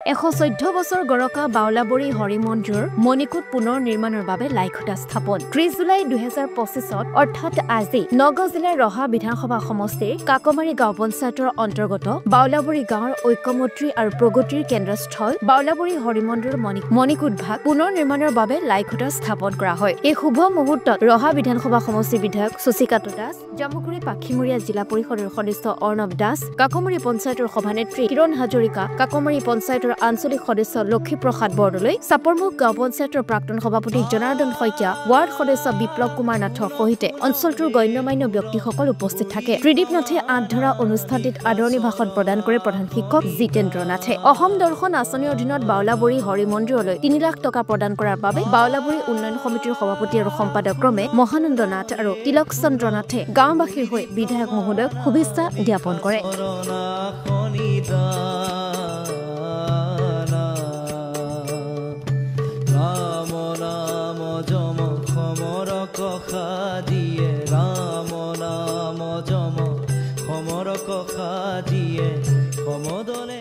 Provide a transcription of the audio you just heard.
114 বছৰ গৰকা বাউলাবৰী হৰি মন্দিৰৰ মণিকূট পুনৰ নিৰ্মাণৰ বাবে লাইখুটা স্থাপন 30 জুলাই 2025 অৰ্থাৎ আজি নগাঁও জিলাৰ ৰহা বিধানসভা সমষ্টিৰ কাকমাৰী গাঁও পঞ্চায়তৰ অন্তৰ্গত বাউলাবৰী গাঁৱৰ ঐক্যমত্ৰী আৰু প্ৰগতিৰ কেন্দ্ৰস্থল বাউলাবৰী হৰি মন্দিৰৰ মণিকূট ভাগ পুনৰ নিৰ্মাণৰ বাবে লাইখুটা স্থাপন কৰা হয়। এই শুভ মুহূৰ্তত ৰহা বিধানসভা সমষ্টিৰ বিধায়ক সুচিকান্ত দাস, জামুগুৰি পাখিমৰীয়া জিলা পৰিষদৰ সদস্য অৰ্ণৱ দাস, কাকমাৰী পঞ্চায়তৰ সভানেত্ৰী কিৰণ হাজৰিকা, কাকমাৰী পঞ্চায়তৰ আঞ্চলিক সদস্য লক্ষীপ্ৰসাদ বৰদলৈ, চাপৰমুখ গাঁও পঞ্চায়তৰ প্ৰাক্তন সভাপতি জনাৰ্দন শইকীয়া, ৱাৰ্ড সদস্য বিপ্লৱ কুমাৰ নাথৰ সহিতে অঞ্চলটোৰ গণ্যমান্য ব্যক্তিসকল উপস্থিত থাকে। ত্ৰিদীপ নাথে আঁতধৰা অনুষ্ঠানটিত আদৰণি ভাষণ প্ৰদান কৰে প্ৰধান শিক্ষক জিতেন্দ্ৰ নাথে। অসম দৰ্শন আঁচনিৰ অধীনত বাউলাবৰী হৰি মন্দিৰলৈ 3 লাখ টকা প্ৰদান কৰাৰ বাবে বাউলাবৰী উন্নয়ন সমিতিৰ সভাপতি আৰু সম্পাদক ক্ৰমে মহানন্দ নাথ আৰু তিলক চন্দ্ৰ নাথে গাঁওবাসীৰ হৈ বিধায়ক মহোদয়ক শুভেচ্ছা জ্ঞাপন কৰে। ৰাম নাম যম সমৰ কষা দিয়ে, ৰাম নাম যম সমৰ কষা দিয়ে, সমদলে